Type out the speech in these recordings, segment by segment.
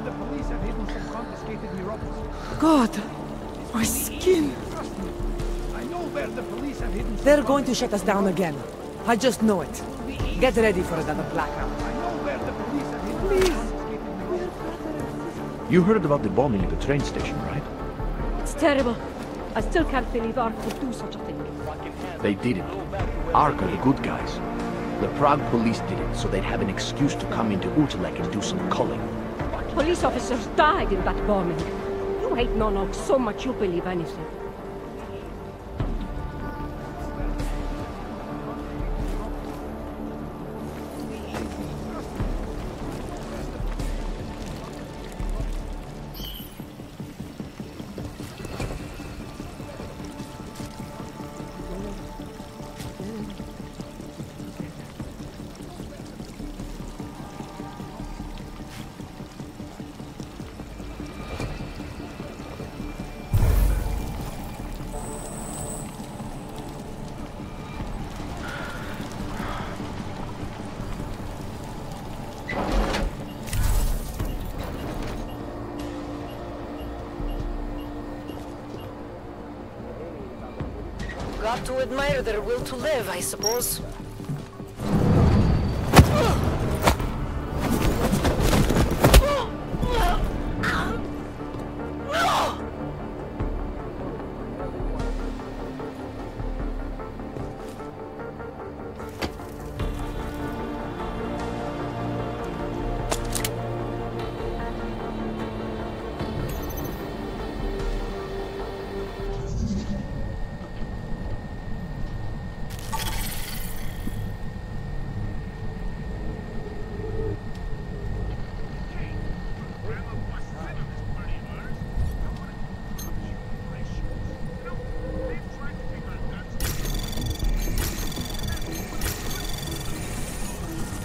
the police have hidden some confiscated neurotics. God, my skin. Trust me. I know where the police have hidden some They're going to shut us down again. I just know it. Get ready for another blackout. I know where the police have hidden Please. some confiscated neurotics. You heard about the bombing at the train station, right? It's terrible. I still can't believe Ark would do such a thing. They did it. Ark are the good guys. The Prague police did it, so they'd have an excuse to come into Utelek and do some culling. Police officers died in that bombing. You hate Nonok so much you'll believe anything. Got to admire their will to live, I suppose.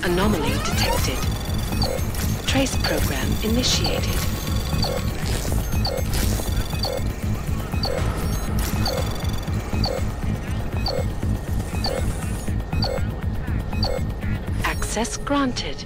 Anomaly detected. Trace program initiated. Access granted.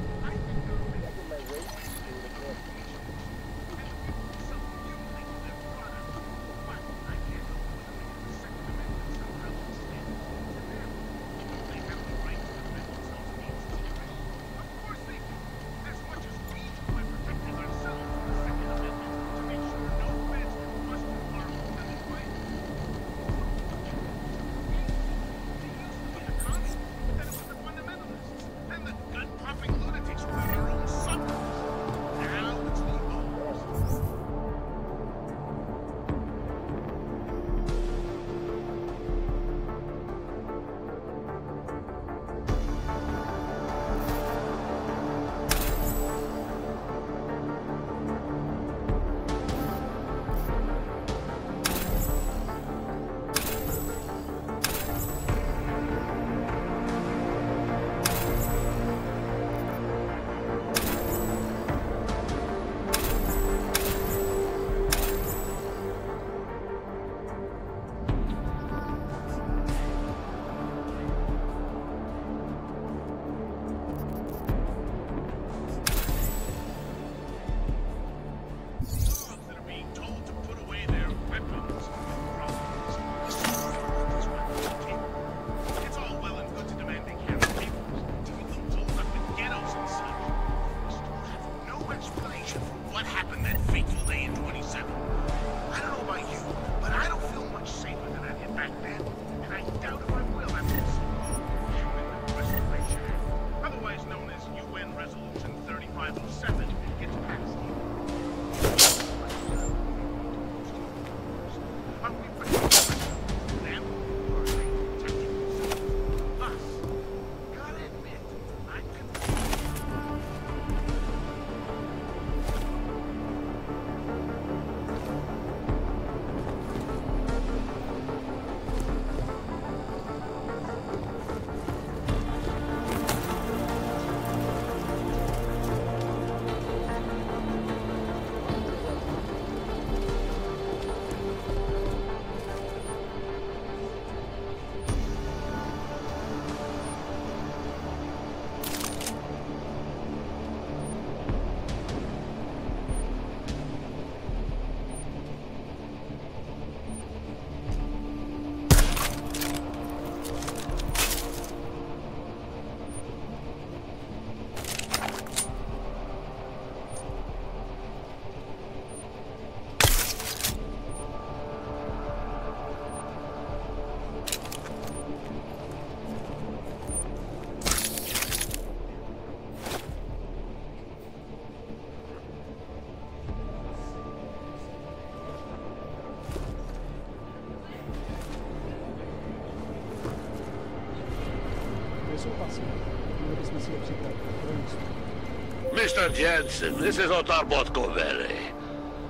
Mr. Jensen, this is Otar Botkovere.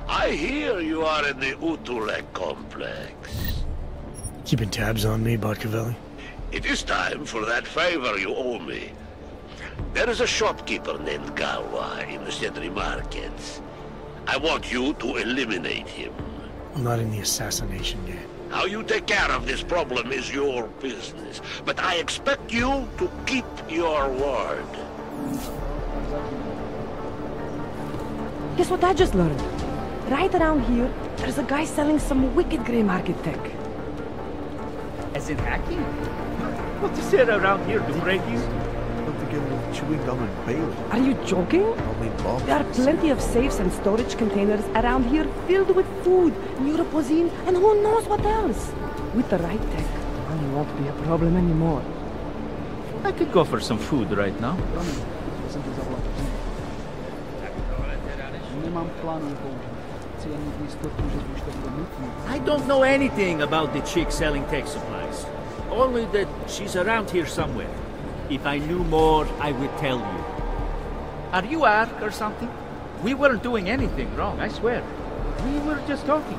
I hear you are in the Utulek complex. Keeping tabs on me, Botkovelli? It is time for that favor you owe me. There is a shopkeeper named Galwa in the Sedri markets. I want you to eliminate him. I'm not in the assassination game. How you take care of this problem is your business, but I expect you to keep your word. Guess what I just learned? Right around here, there's a guy selling some wicked grey market tech. As in hacking? What is there around here to break you? Put together with chewing gum and Bailey. Are you joking? Probably bombs. There are plenty of safes and storage containers around here filled with food, neuropozyne, and who knows what else. With the right tech, money won't be a problem anymore. I could go for some food right now. I don't know anything about the chick selling tech supplies. Only that she's around here somewhere. If I knew more, I would tell you. Are you Ark or something? We weren't doing anything wrong, I swear. We were just talking.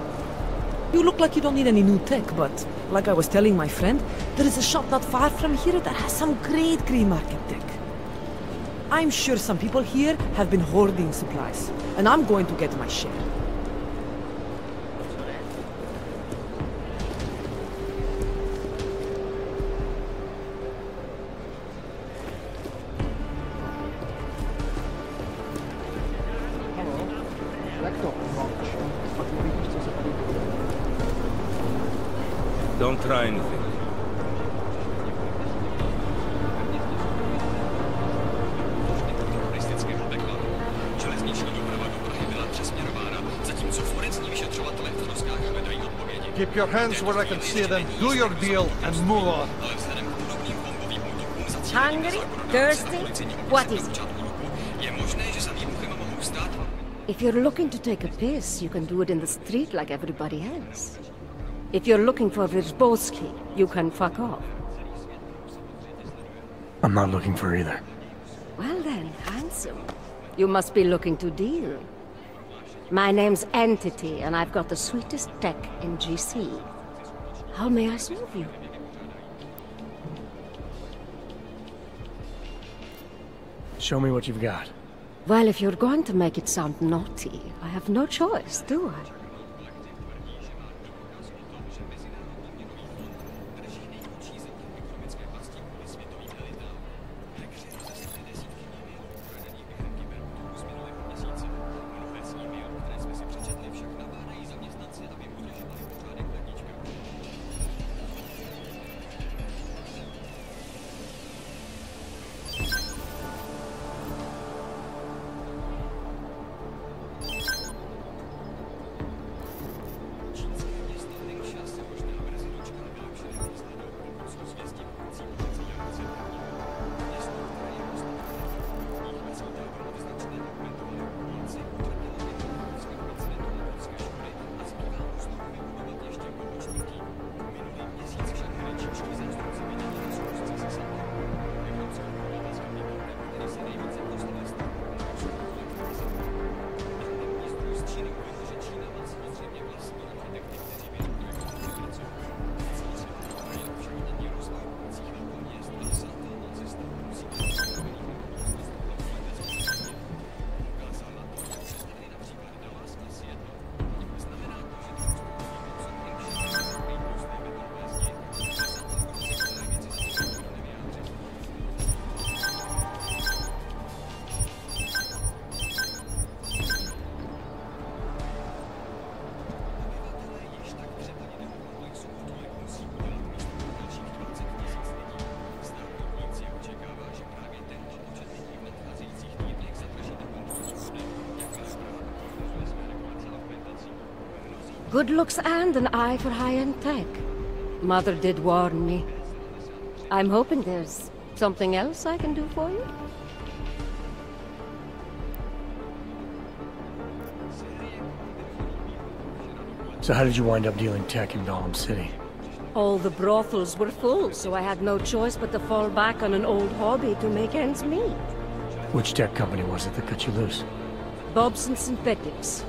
You look like you don't need any new tech, but like I was telling my friend, there is a shop not far from here that has some great grey market tech. I'm sure some people here have been hoarding supplies, and I'm going to get my share. Don't try anything. Keep your hands where I can see them. Do your deal and move on. Hungry? Thirsty? What is it? If you're looking to take a piss, you can do it in the street like everybody else. If you're looking for Vyrzbolski, you can fuck off. I'm not looking for either. Well then, handsome. You must be looking to deal. My name's Entity, and I've got the sweetest tech in GC. How may I serve you? Show me what you've got. Well, if you're going to make it sound naughty, I have no choice, do I? Good looks and an eye for high-end tech. Mother did warn me. I'm hoping there's something else I can do for you. So how did you wind up dealing tech in Gollum City? All the brothels were full, so I had no choice but to fall back on an old hobby to make ends meet. Which tech company was it that cut you loose? Bobson Synthetics.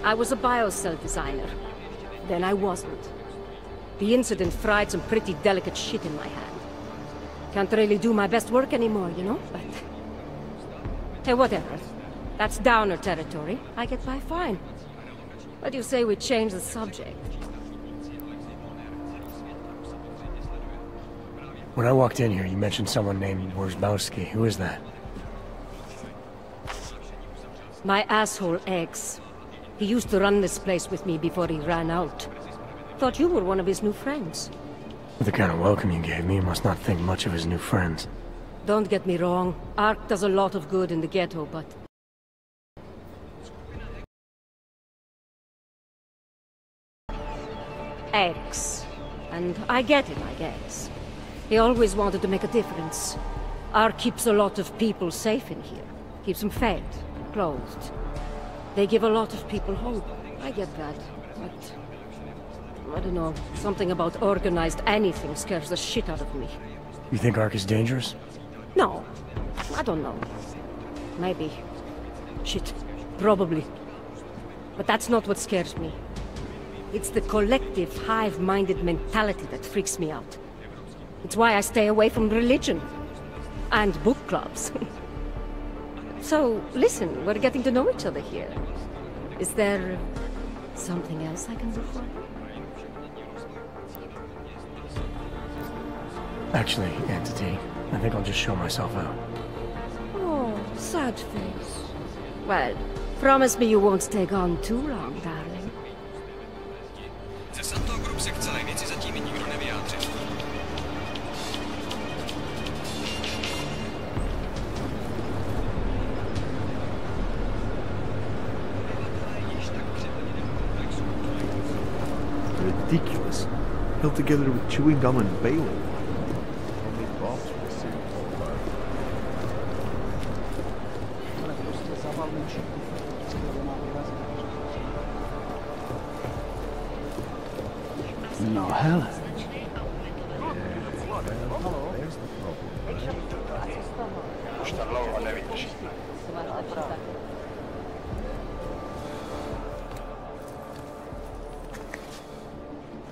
I was a biocell designer. Then I wasn't. The incident fried some pretty delicate shit in my hand. Can't really do my best work anymore, you know, but... Hey, whatever. That's downer territory. I get by fine. What do you say we change the subject? When I walked in here, you mentioned someone named Worzbowski. Who is that? My asshole ex. He used to run this place with me before he ran out. Thought you were one of his new friends. With the kind of welcome you gave me, you must not think much of his new friends. Don't get me wrong. Ark does a lot of good in the ghetto, but... Ex. And I get it, I guess. He always wanted to make a difference. Ark keeps a lot of people safe in here. Keeps them fed, clothed. They give a lot of people hope. I get that, but... I don't know. Something about organized anything scares the shit out of me. You think Ark is dangerous? No. I don't know. Maybe. Shit. Probably. But that's not what scares me. It's the collective, hive-minded mentality that freaks me out. It's why I stay away from religion. And book clubs. So, listen, we're getting to know each other here. Is there... something else I can do for you? Actually, Entity, I think I'll just show myself out. Oh, sad face. Well, promise me you won't stay gone too long, darling. Ridiculous. Held together with chewing gum and Bailey. Only Bob's received all that. No, Helen.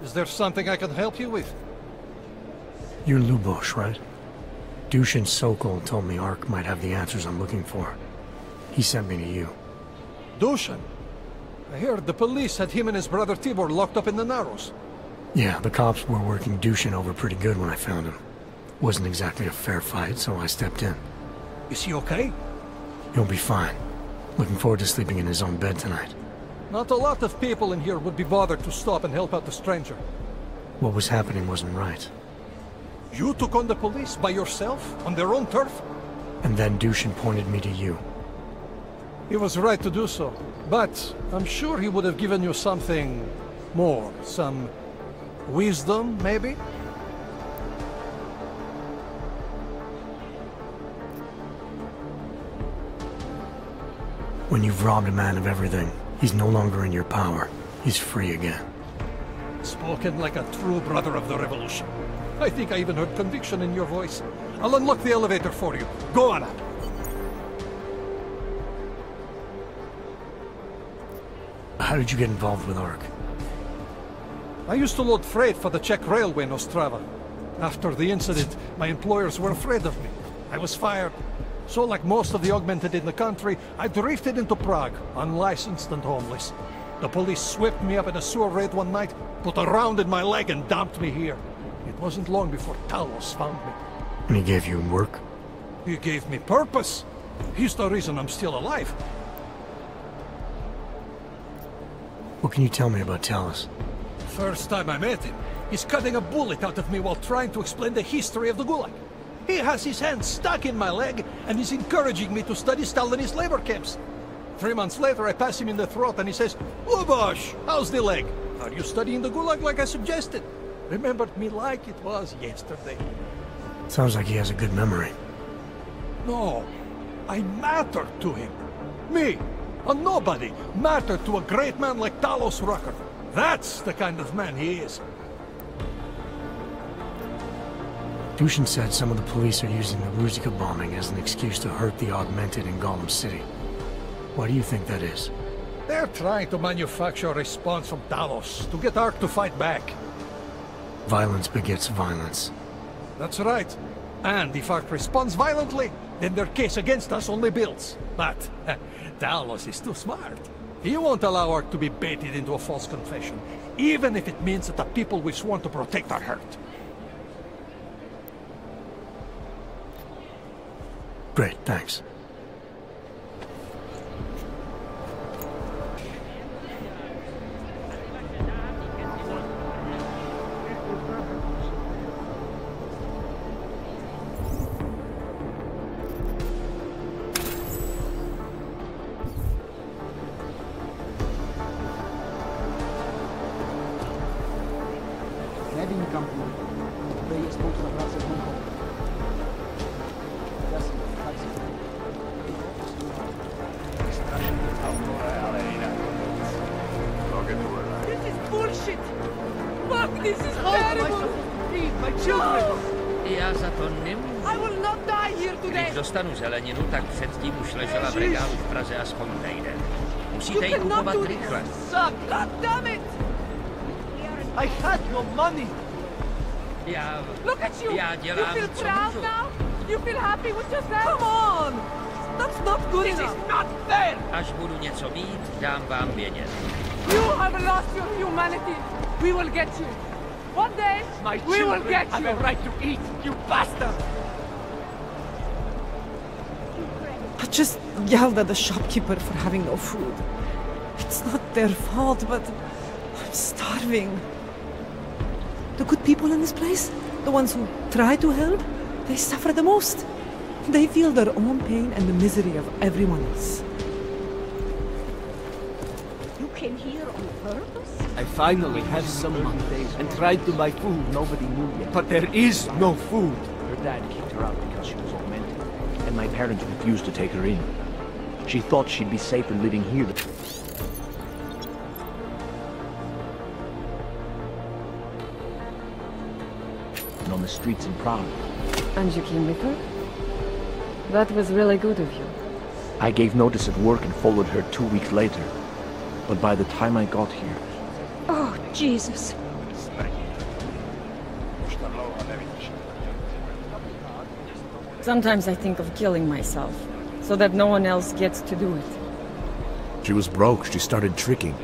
Is there something I can help you with? You're Lubosh, right? Dushin Sokol told me Ark might have the answers I'm looking for. He sent me to you. Dushin? I heard the police had him and his brother Tibor locked up in the Narrows. Yeah, the cops were working Dushin over pretty good when I found him. Wasn't exactly a fair fight, so I stepped in. Is he okay? He'll be fine. Looking forward to sleeping in his own bed tonight. Not a lot of people in here would be bothered to stop and help out the stranger. What was happening wasn't right. You took on the police by yourself, on their own turf? And then Dushin pointed me to you. He was right to do so, but I'm sure he would have given you something more. Some wisdom, maybe? When you've robbed a man of everything, he's no longer in your power. He's free again. Spoken like a true brother of the revolution. I think I even heard conviction in your voice. I'll unlock the elevator for you. Go on up. How did you get involved with Ark? I used to load freight for the Czech railway in Ostrava. After the incident, my employers were afraid of me. I was fired. So like most of the augmented in the country, I drifted into Prague, unlicensed and homeless. The police swept me up in a sewer raid one night, put a round in my leg and dumped me here. It wasn't long before Talos found me. And he gave you work? He gave me purpose. He's the reason I'm still alive. What can you tell me about Talos? First time I met him, he's cutting a bullet out of me while trying to explain the history of the Gulag. He has his hand stuck in my leg, and he's encouraging me to study Stalinist labor camps. 3 months later, I pass him in the throat, and he says, "Lubosh, how's the leg? Are you studying the Gulag like I suggested?" Remembered me like it was yesterday. Sounds like he has a good memory. No, I mattered to him. Me, a nobody, mattered to a great man like Talos Rucker. That's the kind of man he is. Dushin said some of the police are using the Ruzika bombing as an excuse to hurt the Augmented in Golem City. Why do you think that is? They're trying to manufacture a response from Talos to get Ark to fight back. Violence begets violence. That's right. And if Ark responds violently, then their case against us only builds. But Talos is too smart. He won't allow Ark to be baited into a false confession, even if it means that the people we sworn to protect are hurt. Great, thanks. Dostanu zeleninu, tak předtím už ležela v regálu v Praze aspoň týden. Musíte ji kupovat rychle. God damn it! I had no money! Look at you! Já dělám, you feel co proud můžu. now? You feel happy with yourself? Come on! That's not good This enough! is not fair! Až budu něco mít, dám vám vědět. You have lost your humanity! We will get you! One day, My we will get have you! a right to eat, you bastard! I just yelled at the shopkeeper for having no food. It's not their fault, but I'm starving. The good people in this place, the ones who try to help, they suffer the most. They feel their own pain and the misery of everyone else. You came here on purpose? I finally have some money and tried to buy food. Nobody knew yet. But there is no food. Her dad kicked her out because she was augmented, and my parents refused to take her in. She thought she'd be safer living here. And on the streets in Prague. And you came with her? That was really good of you. I gave notice at work and followed her 2 weeks later. But by the time I got here... Oh, Jesus. Sometimes I think of killing myself, so that no one else gets to do it. She was broke. She started tricking.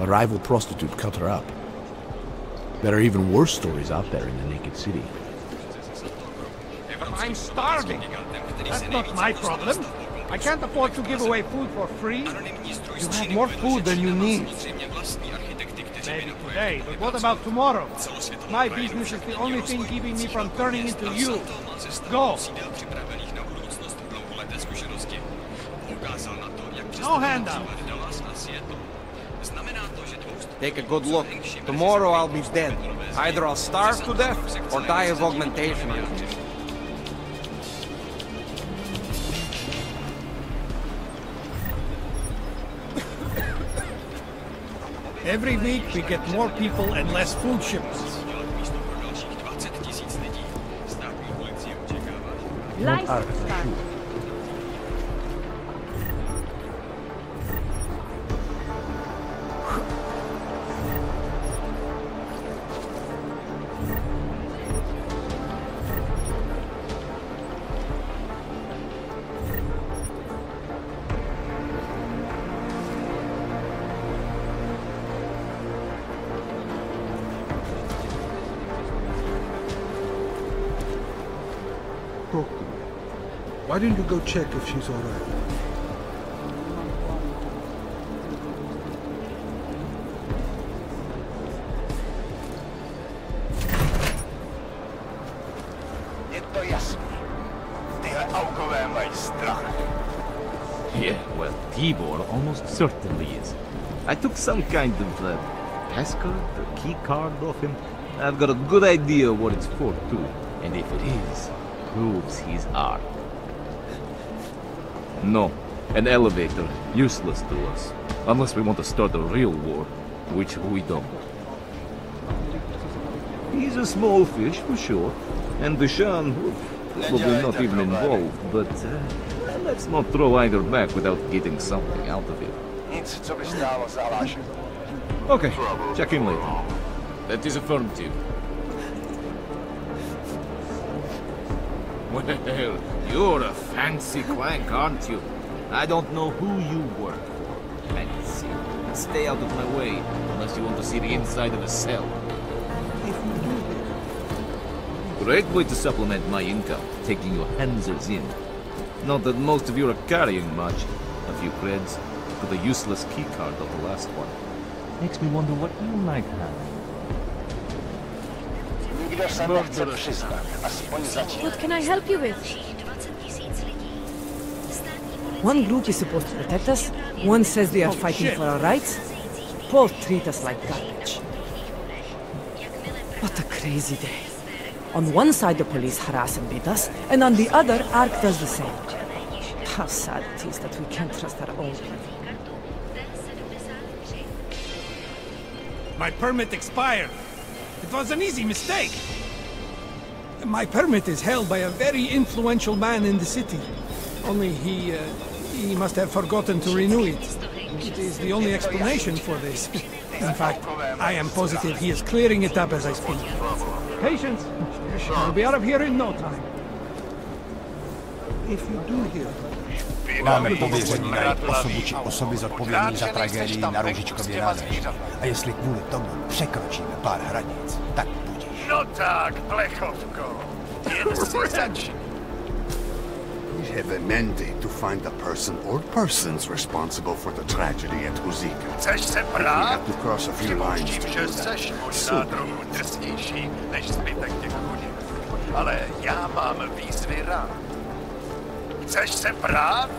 A rival prostitute cut her up. There are even worse stories out there in the Naked City. I'm starving. That's not my problem. I can't afford to give away food for free. You have more food than you need. Maybe today, but what about tomorrow? My business is the only thing keeping me from turning into you. Go! No handout. Take a good look. Tomorrow I'll be dead. Either I'll starve to death or die of augmentation. Every week we get more people and less food shipments. Talk to me. Why didn't you go check if she's all right? Yeah, well, Tibor almost certainly is. I took some kind of passcode, the key card off him. I've got a good idea what it's for, too. And if it is, proves he's armed. No, an elevator, useless to us. Unless we want to start a real war, which we don't. He's a small fish, for sure. And Dushan, probably not even involved, but let's not throw either back without getting something out of it. Okay, check in later. That is affirmative. Well, you're a fancy clank, aren't you? I don't know who you work for. Fancy. Stay out of my way, unless you want to see the inside of a cell. Great way to supplement my income, taking your handsers in. Not that most of you are carrying much. A few creds, to the useless keycard of the last one. Makes me wonder what you might have. What can I help you with? One group is supposed to protect us, one says they are fighting for our rights. Both treat us like garbage. What a crazy day. On one side the police harass and beat us, and on the other, Ark does the same. How sad it is that we can't trust our own people. My permit expired. It was an easy mistake. My permit is held by a very influential man in the city. Only he must have forgotten to renew it. It is the only explanation for this. In fact, I am positive he is clearing it up as I speak. Patience. I'll be out of here in no time. If you do hear... Máme pověření najít osobu či osoby zodpovědný za tragédii na Růžičkově nádraží. A jestli kvůli tomu překročíme pár hranic, tak budíš. No tak, plechovko. Jen si začni. We have a mandate to find the person or persons responsible for the tragedy at Huzika. Chceš se We brát? have to cross a few lines to Že do seš that. možná trochu drsnější než zbytek těch chudých. Ale já mám výzvy rád. Chceš se brát?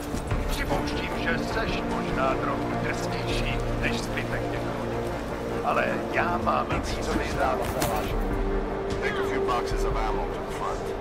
Připouštím, že seš možná trochu drsnější než zbytek těch chudých. Ale já mám výzvy rád. Take a few boxes of ammo to the front.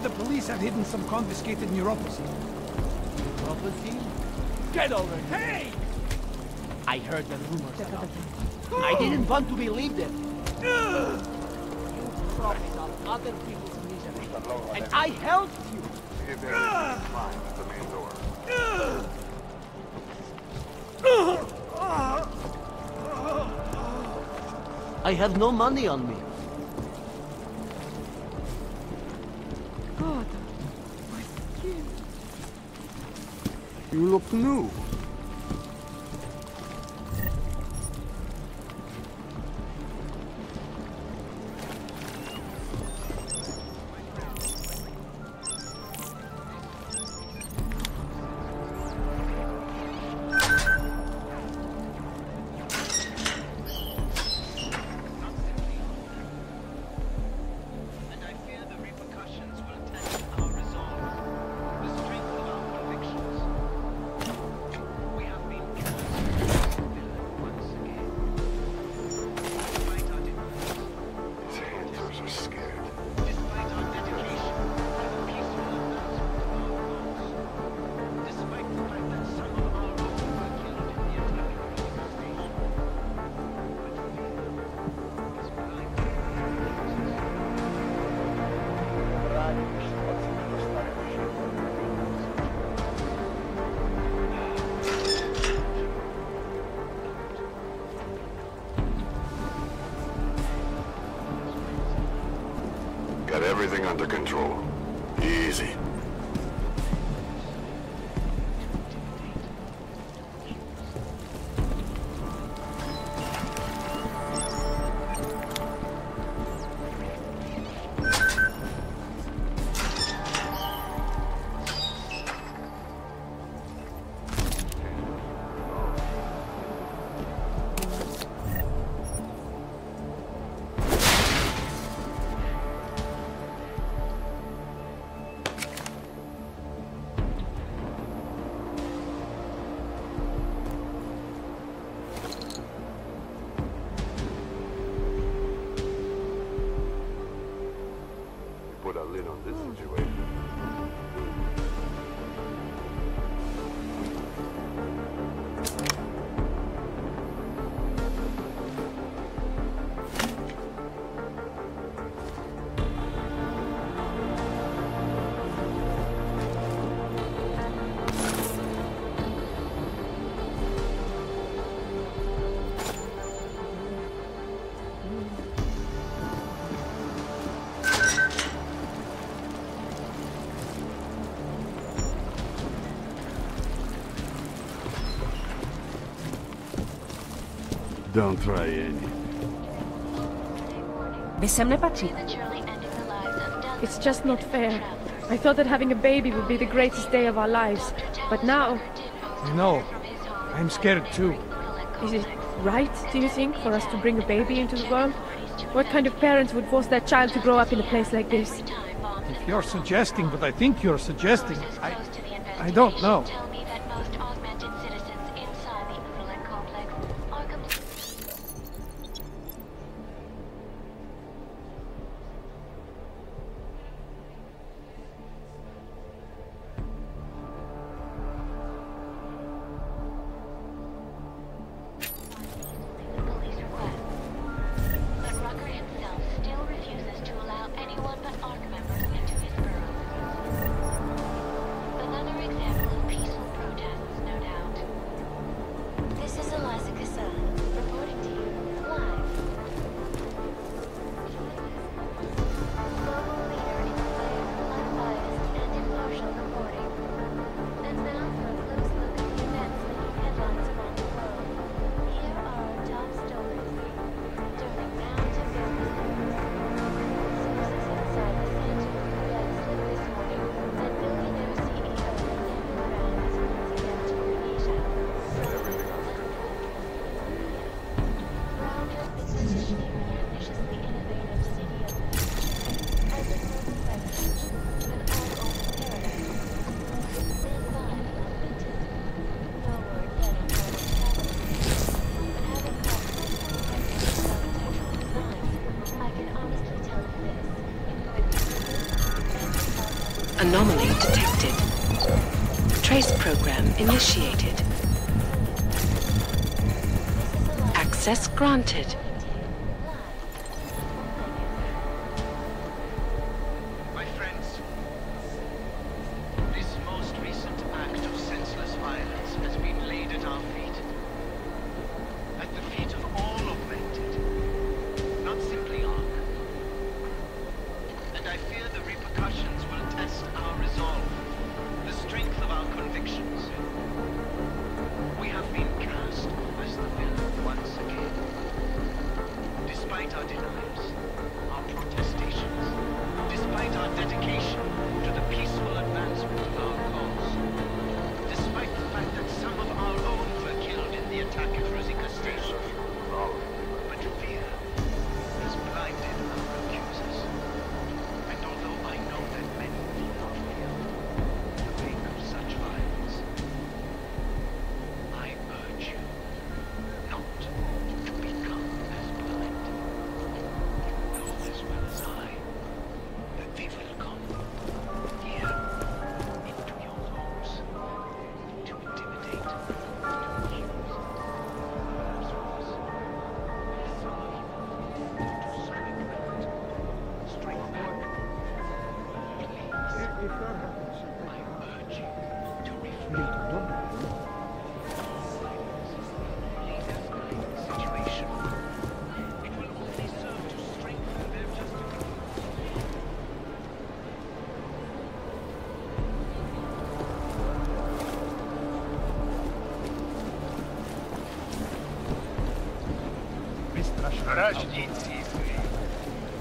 The police have hidden some confiscated neuropathy. Neuropathy? Get over it! Hey! I heard the rumors about it. I didn't want to believe them. You propped up other people's misery, and I helped you. I have no money on me. God, my skin. You look new. Got everything under control. Easy. Put a lid on this situation. Don't try any. Vy sem nepatří. It's just not fair. I thought that having a baby would be the greatest day of our lives, but now... No, I'm scared too. Is it right, do you think, for us to bring a baby into the world? What kind of parents would force their child to grow up in a place like this? If you're suggesting what I think you're suggesting, I don't know. Anomaly detected. Trace program initiated. Access granted. My friends, this most recent act of senseless violence has been laid at our feet. At the feet of all augmented, not simply Ark. And I fear the repercussions will test our resolve, the strength of our convictions. We have been cast as the villain once again.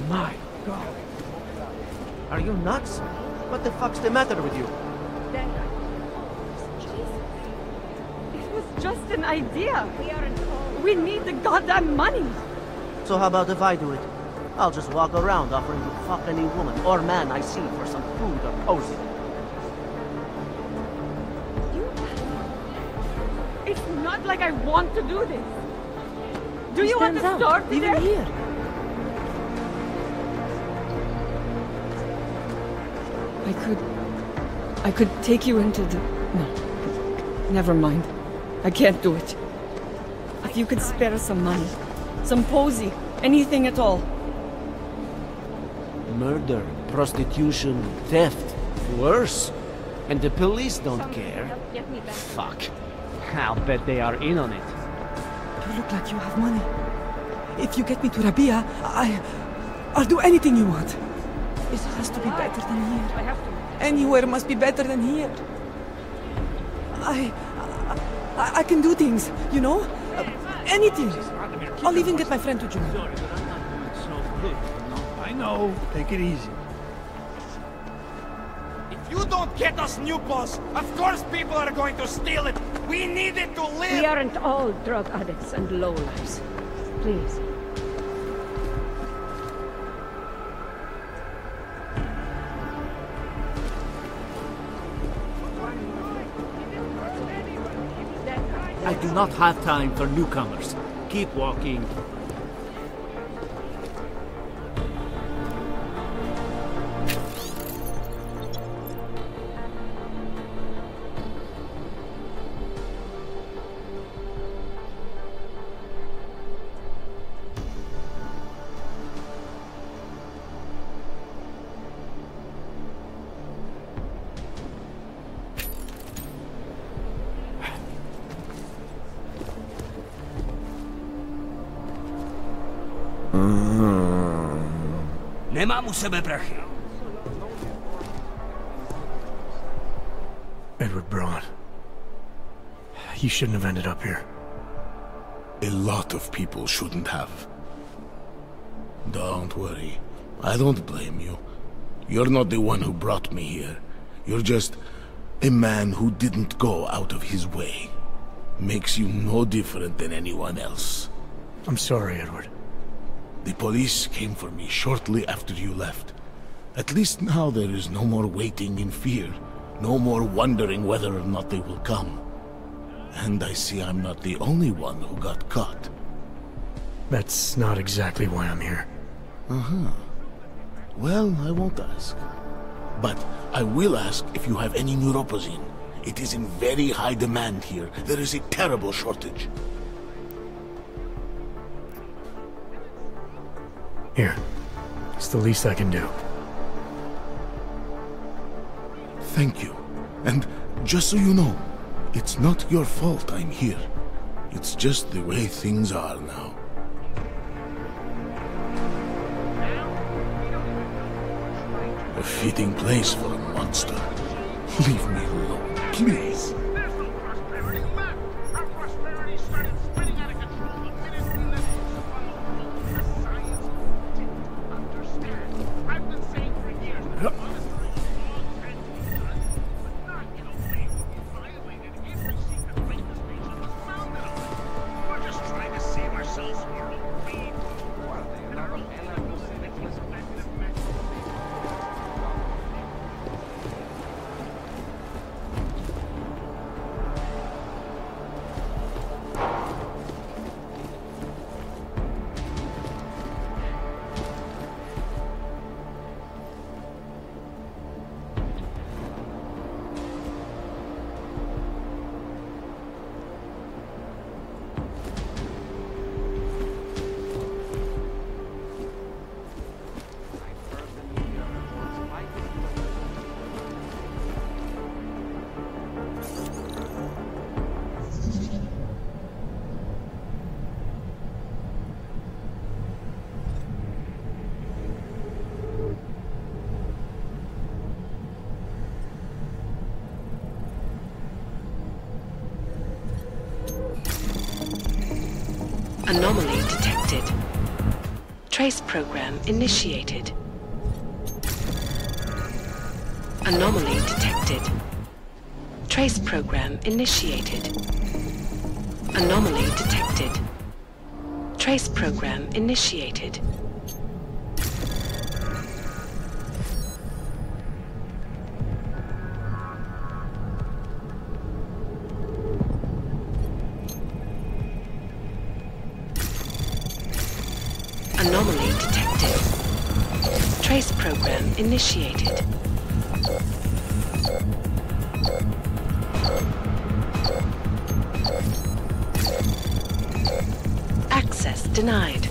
My God. Are you nuts? What the fuck's the matter with you? It was just an idea. We need the goddamn money. So how about if I do it? I'll just walk around offering to fuck any woman or man I see for some food or posing. It's not like I want to do this. Do you want to stands out, start today? even here. I could take you into the... No. Never mind. I can't do it. If you could spare some money. Some posy. Anything at all. Murder, prostitution, theft. Worse. And the police don't care. Fuck. I'll bet they are in on it. You look like you have money. If you get me to Rabia, I'll do anything you want. It has to be better than here. I have to. Anywhere must be better than here. I can do things, you know? Anything. I'll even get my friend to join. I know. Take it easy. If you don't get us new boss, of course people are going to steal it. We need it to live. We aren't all drug addicts and lowlifes. Please. I do not have time for newcomers. Keep walking. Nemám u sebe prachy. Edward Braun. He shouldn't have ended up here. A lot of people shouldn't have. Don't worry. I don't blame you. You're not the one who brought me here. You're just a man who didn't go out of his way. Makes you no different than anyone else. I'm sorry, Edward. The police came for me shortly after you left. At least now there is no more waiting in fear. No more wondering whether or not they will come. And I see I'm not the only one who got caught. That's not exactly why I'm here. Uh-huh. Well, I won't ask. But I will ask if you have any neuropozyne. It is in very high demand here. There is a terrible shortage. Here. It's the least I can do. Thank you. And just so you know, it's not your fault I'm here. It's just the way things are now. A fitting place for a monster. Leave me alone, please. Anomaly detected. Trace program initiated. Anomaly detected. Trace program initiated. Anomaly detected. Trace program initiated. Anomaly detected. Trace program initiated. Access denied.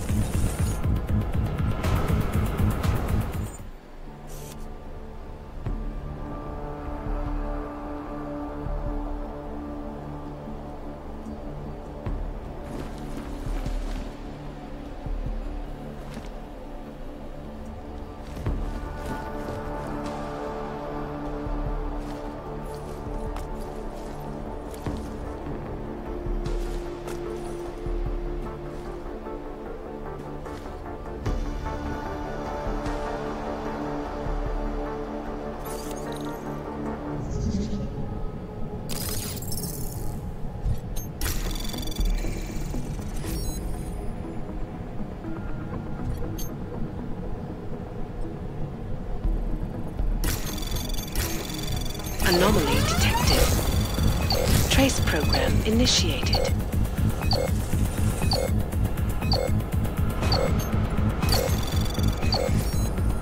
Anomaly detected. Trace program initiated.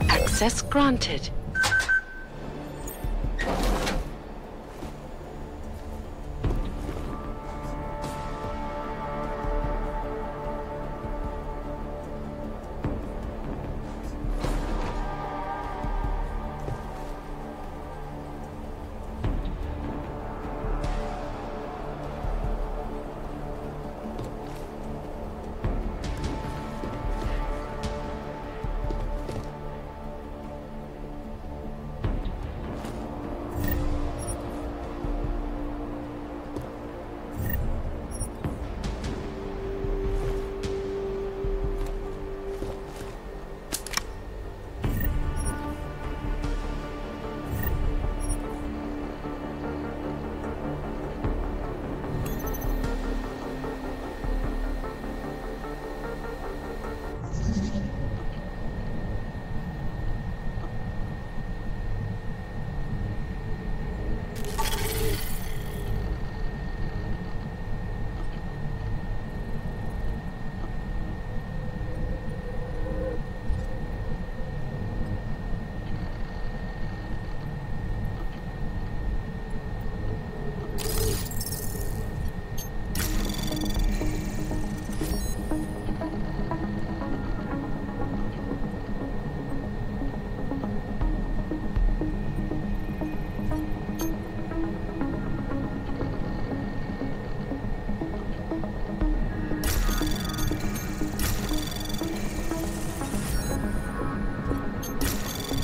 Access granted.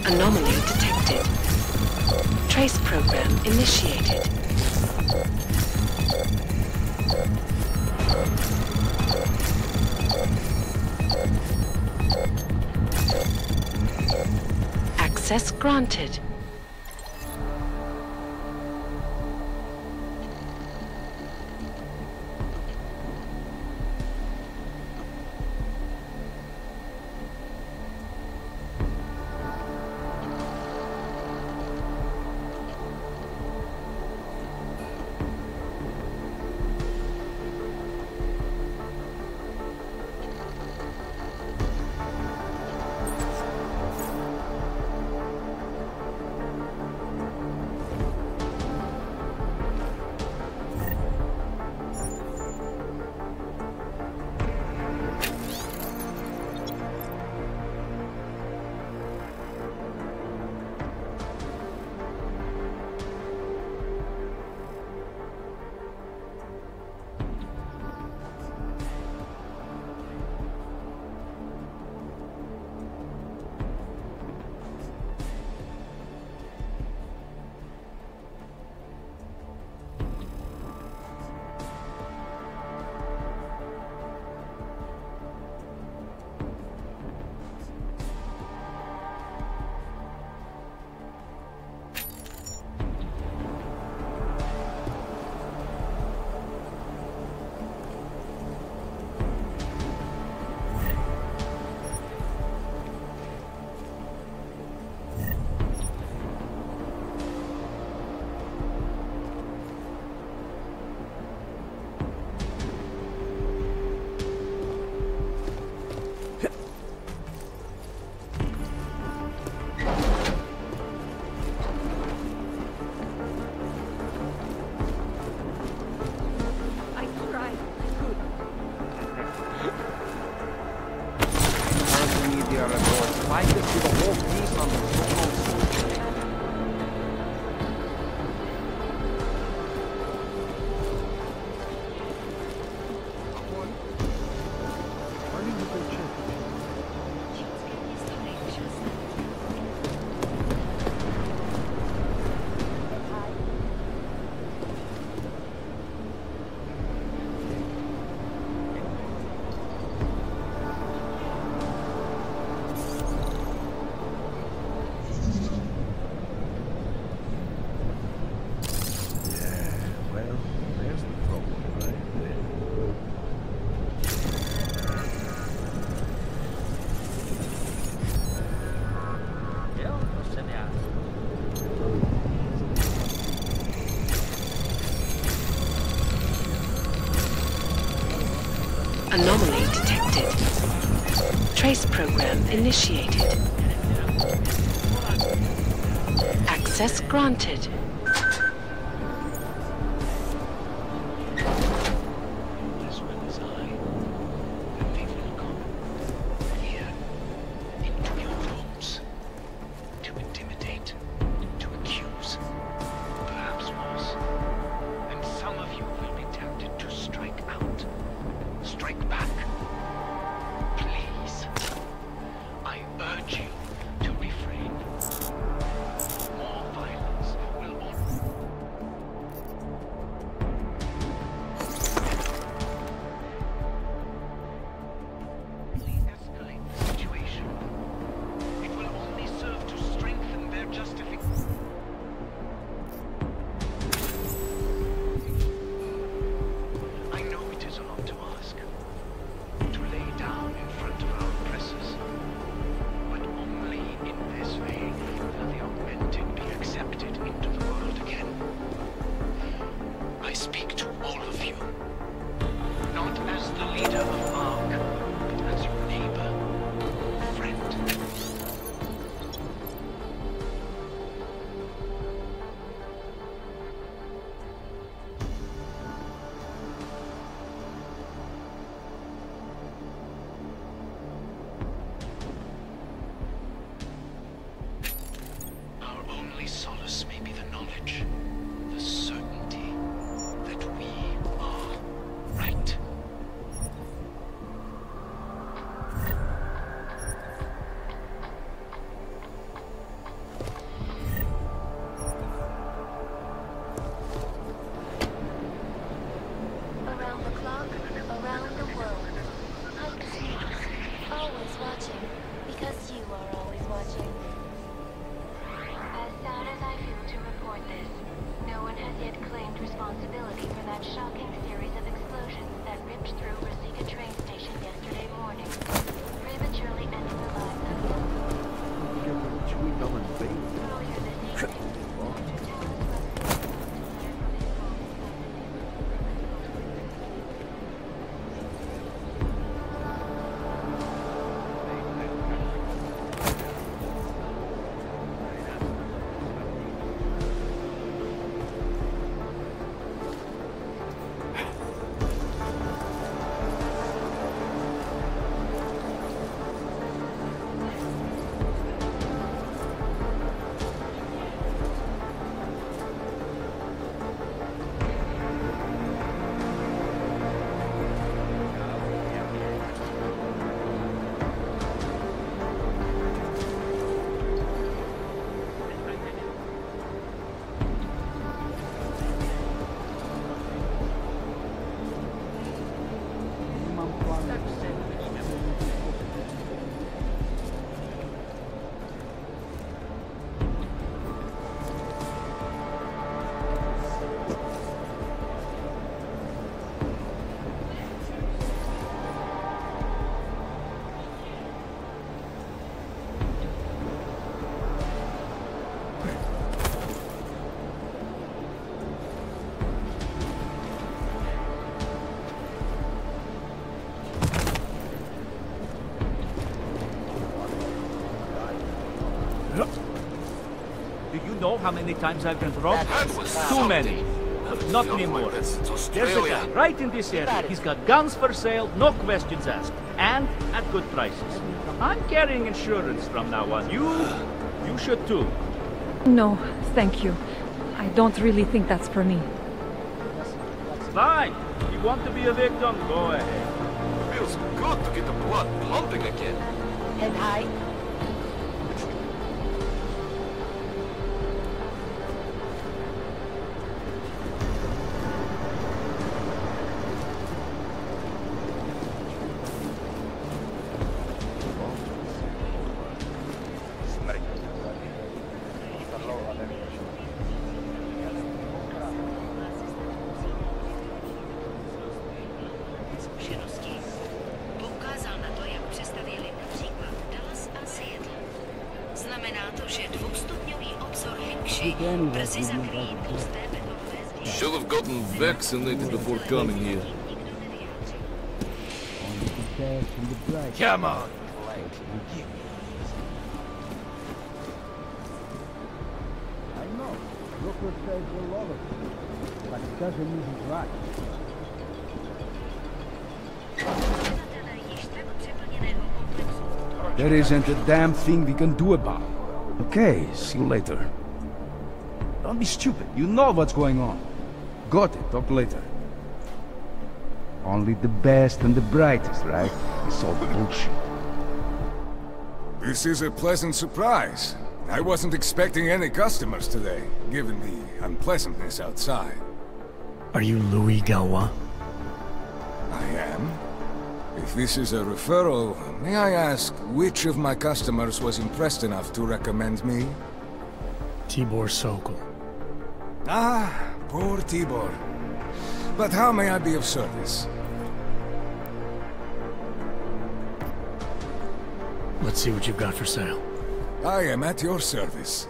Anomaly detected. Trace program initiated. Access granted. Trace program initiated. Access granted. Know how many times I've been robbed? Too many. Not anymore. There's a guy right in this area. He's got guns for sale, no questions asked, and at good prices. I'm carrying insurance from now on. You should too. No, thank you. I don't really think that's for me. Fine. You want to be a victim? Go ahead. It feels good to get the blood pumping again. And I? Should have gotten vaccinated before coming here. Come on. I know. Rooker says we're all of it. But it doesn't mean he's right. There isn't a damn thing we can do about it. Okay, see you later. Don't be stupid. You know what's going on. Got it. Talk later. Only the best and the brightest, right? It's all bullshit. This is a pleasant surprise. I wasn't expecting any customers today, given the unpleasantness outside. Are you Louis Galois? I am. If this is a referral, may I ask which of my customers was impressed enough to recommend me? Tibor Sokol. Ah, poor Tibor. But how may I be of service? Let's see what you've got for sale. I am at your service.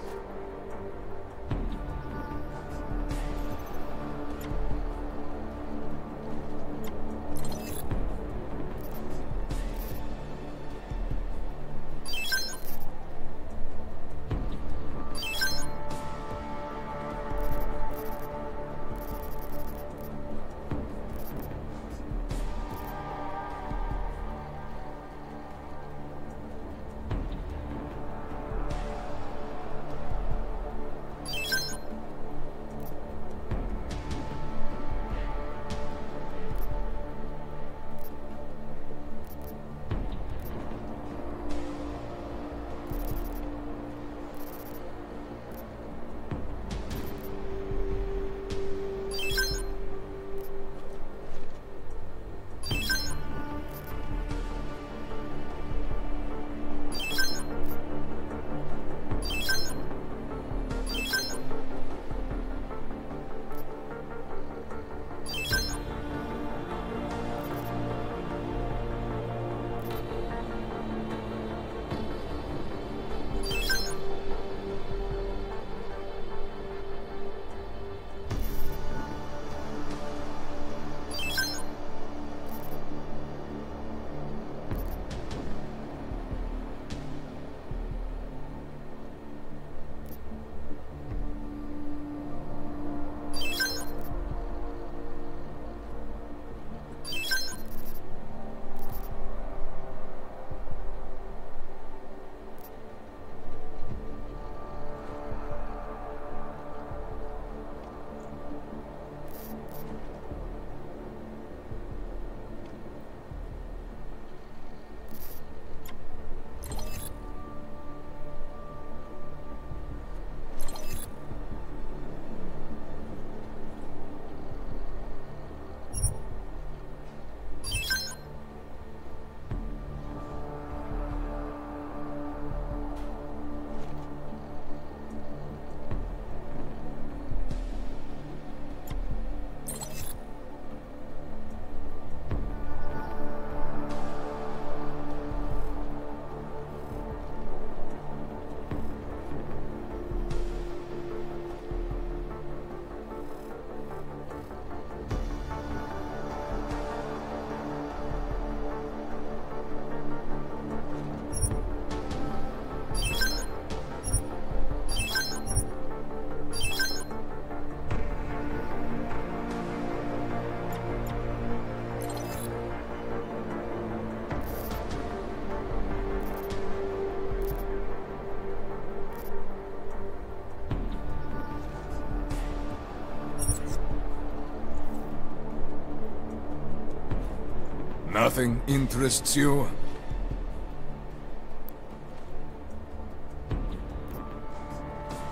Nothing interests you?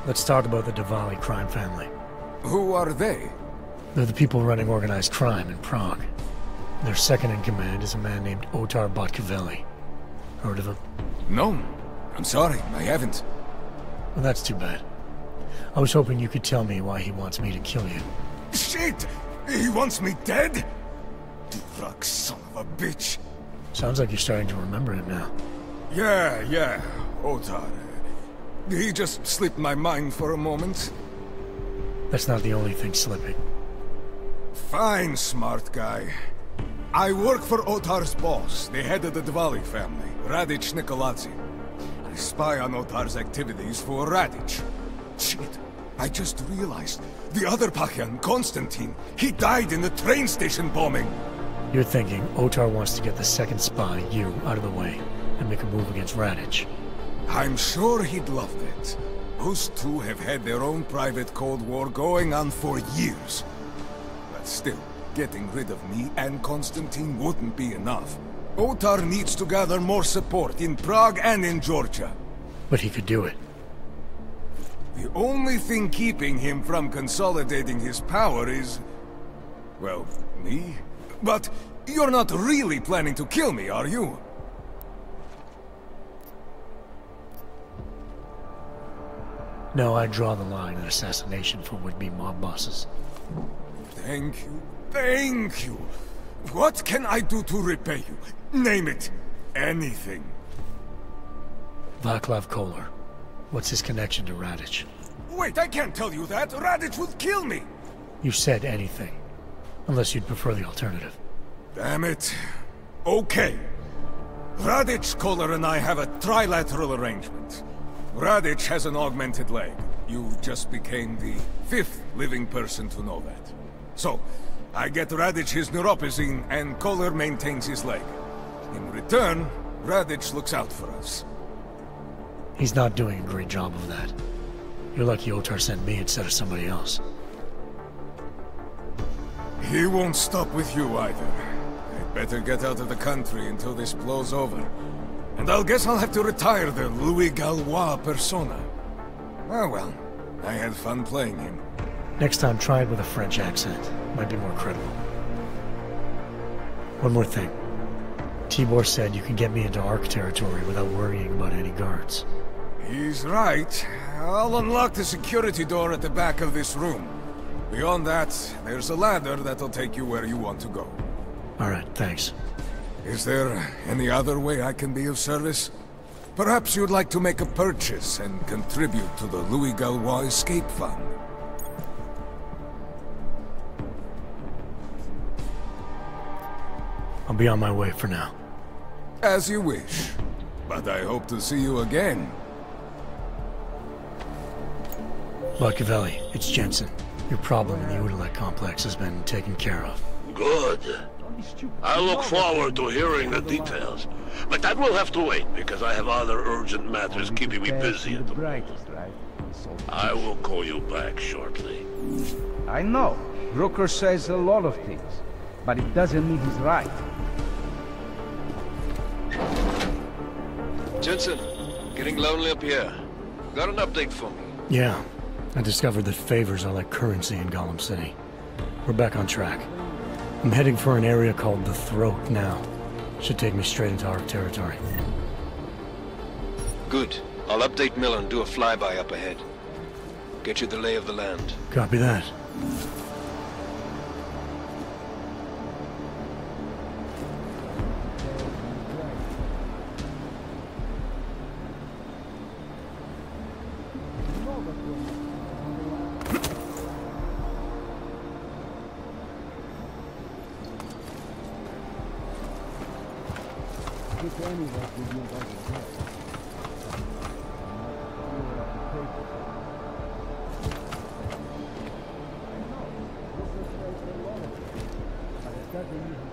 Let's talk about the Diwali crime family. Who are they? They're the people running organized crime in Prague. Their second in command is a man named Otar Botkavelli. Heard of him? No. I'm sorry, I haven't. Well, that's too bad. I was hoping you could tell me why he wants me to kill you. Shit! He wants me dead? Drug son of a bitch. Sounds like you're starting to remember him now. Yeah, Otar. He just slipped my mind for a moment. That's not the only thing slipping. Fine, smart guy. I work for Otar's boss, the head of the Diwali family, Radic Nikoladze. I spy on Otar's activities for Radic. Shit, I just realized. The other Pakyan, Konstantin, he died in the train station bombing. You're thinking Otar wants to get the second spy, you, out of the way, and make a move against Radic. I'm sure he'd love it. Those two have had their own private Cold War going on for years. But still, getting rid of me and Konstantin wouldn't be enough. Otar needs to gather more support in Prague and in Georgia. But he could do it. The only thing keeping him from consolidating his power is... well, me? But you're not really planning to kill me, are you? No, I draw the line at assassination for would-be mob bosses. Thank you. Thank you. What can I do to repay you? Name it. Anything. Vaclav Kolar. What's his connection to Radic? Wait, I can't tell you that. Radic would kill me. You said anything. Unless you'd prefer the alternative. Damn it. Okay. Radic, Kolar, and I have a trilateral arrangement. Radic has an augmented leg. You just became the 5th living person to know that. So, I get Radic his neuropazine, and Kolar maintains his leg. In return, Radic looks out for us. He's not doing a great job of that. You're lucky Otar sent me instead of somebody else. He won't stop with you either. I'd better get out of the country until this blows over. And I'll guess I'll have to retire the Louis Gallois persona. Ah well, I had fun playing him. Next time, try it with a French accent. Might be more credible. One more thing. Tibor said you can get me into Ark territory without worrying about any guards. He's right. I'll unlock the security door at the back of this room. Beyond that, there's a ladder that'll take you where you want to go. Alright, thanks. Is there any other way I can be of service? Perhaps you'd like to make a purchase and contribute to the Louis Gallois Escape Fund. I'll be on my way for now. As you wish. But I hope to see you again. Machiavelli, it's Jensen. Your problem in the Udalek complex has been taken care of. Good. I look forward to hearing the details. But that will have to wait, because I have other urgent matters keeping me busy at the moment. I will call you back shortly. I know. Brooker says a lot of things, but it doesn't mean he's right. Jensen, getting lonely up here. Got an update for me? Yeah. I discovered that favors are like currency in Gollum City. We're back on track. I'm heading for an area called the Throat now. Should take me straight into Ark territory. Good. I'll update Miller and do a flyby up ahead. Get you the lay of the land. Copy that. Doesn't